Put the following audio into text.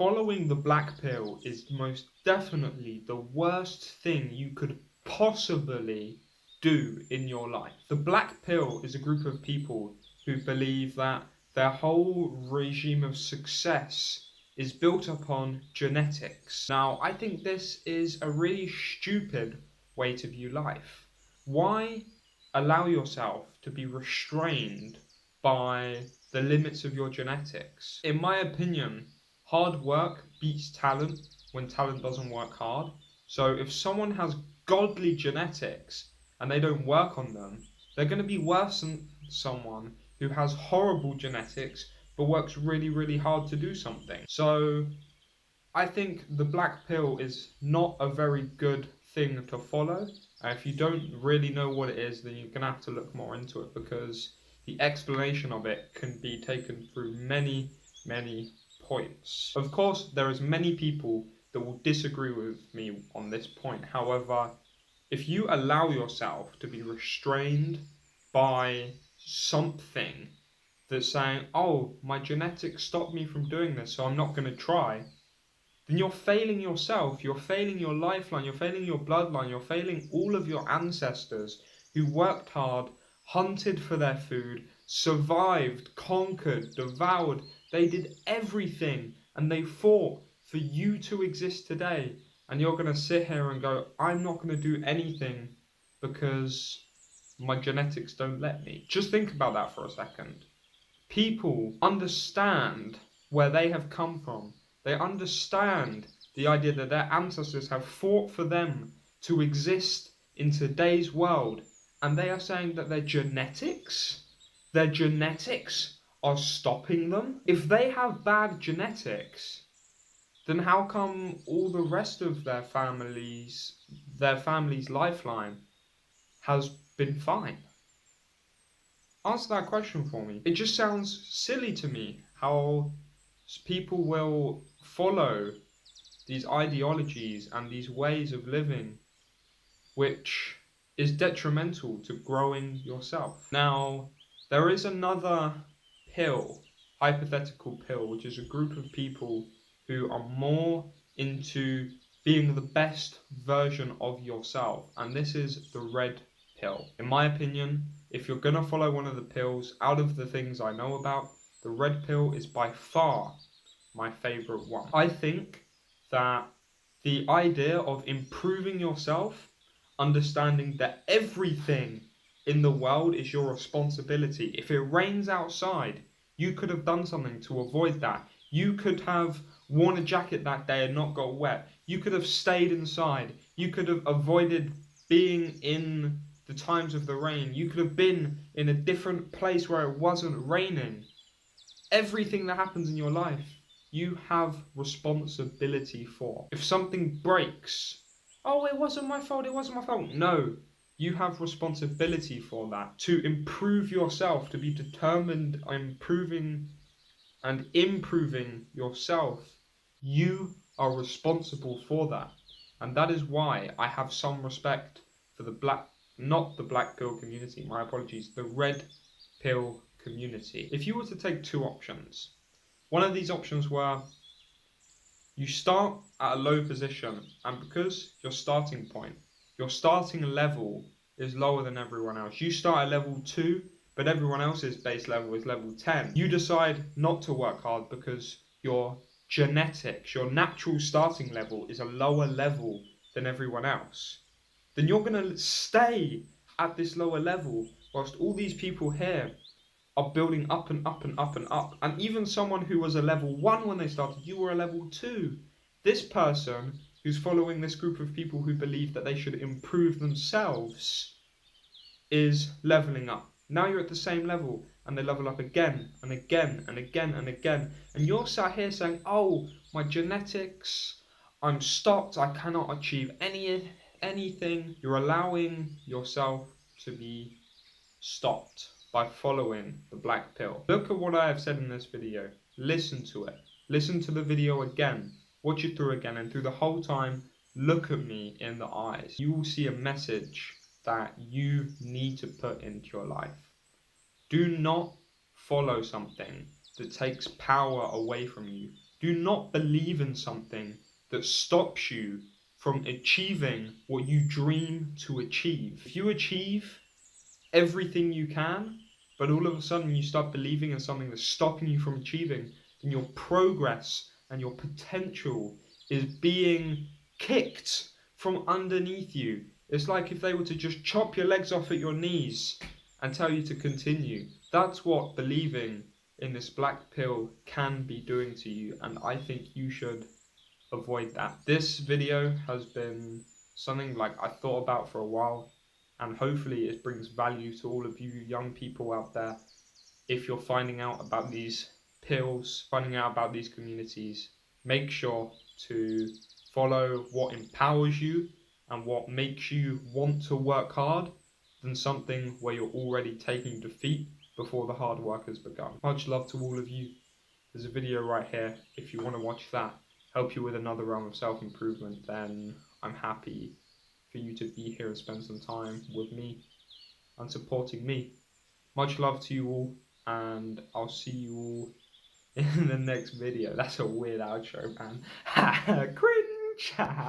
Following the black pill is most definitely the worst thing you could possibly do in your life. The black pill is a group of people who believe that their whole regime of success is built upon genetics. Now, I think this is a really stupid way to view life. Why allow yourself to be restrained by the limits of your genetics? In my opinion, hard work beats talent when talent doesn't work hard. So if someone has godly genetics and they don't work on them, they're going to be worse than someone who has horrible genetics but works really, really hard to do something. So I think the black pill is not a very good thing to follow. If you don't really know what it is, then you're going to have to look more into it, because the explanation of it can be taken through many, many points. Of course, there is many people that will disagree with me on this point. However, if you allow yourself to be restrained by something that's saying, oh, my genetics stopped me from doing this, so I'm not going to try, then you're failing yourself, you're failing your lifeline, you're failing your bloodline, you're failing all of your ancestors who worked hard, hunted for their food, survived, conquered, devoured. They did everything and they fought for you to exist today. And you're going to sit here and go, I'm not going to do anything because my genetics don't let me. Just think about that for a second. People understand where they have come from. They understand the idea that their ancestors have fought for them to exist in today's world. And they are saying that their genetics are stopping them. If they have bad genetics, then how come all the rest of their family's lifeline has been fine? Answer that question for me. It just sounds silly to me how people will follow these ideologies and these ways of living which is detrimental to growing yourself. Now, there is another pill, hypothetical pill, which is a group of people who are more into being the best version of yourself, and this is the red pill. In my opinion, if you're going to follow one of the pills, out of the things I know about, the red pill is by far my favorite one. I think that the idea of improving yourself, understanding that everything in the world is your responsibility. If it rains outside, you could have done something to avoid that. You could have worn a jacket that day and not got wet. You could have stayed inside. You could have avoided being in the times of the rain. You could have been in a different place where it wasn't raining. Everything that happens in your life, you have responsibility for. If something breaks, oh, it wasn't my fault, it wasn't my fault. No, you have responsibility for that. To improve yourself, to be determined on improving yourself, you are responsible for that. And that is why I have some respect for not the black pill community, my apologies, the red pill community. If you were to take two options, one of these options were you start at a low position, and because your starting level is lower than everyone else. You start at level 2, but everyone else's base level is level 10. You decide not to work hard because your genetics, your natural starting level is a lower level than everyone else. Then you're going to stay at this lower level whilst all these people here are building up and up and up and up. And even someone who was a level 1 when they started, you were a level 2. This person who's following this group of people who believe that they should improve themselves is leveling up. Now you're at the same level, and they level up again and again and again and again. And you're sat here saying, oh, my genetics, I'm stopped, I cannot achieve anything. You're allowing yourself to be stopped by following the black pill. Look at what I have said in this video. Listen to it. Listen to the video again. Watch it through again, and through the whole time, look at me in the eyes. You will see a message that you need to put into your life. Do not follow something that takes power away from you. Do not believe in something that stops you from achieving what you dream to achieve. If you achieve everything you can, but all of a sudden you start believing in something that's stopping you from achieving, then your progress and your potential is being kicked from underneath you. It's like if they were to just chop your legs off at your knees and tell you to continue. That's what believing in this black pill can be doing to you, and I think you should avoid that. This video has been something like I thought about for a while, and hopefully it brings value to all of you young people out there. If you're finding out about these pills, finding out about these communities, make sure to follow what empowers you and what makes you want to work hard than something where you're already taking defeat before the hard work has begun. Much love to all of you. There's a video right here if you want to watch that, help you with another realm of self-improvement, then I'm happy for you to be here and spend some time with me and supporting me. Much love to you all, and I'll see you all in the next video. That's a weird outro, man. Cringe!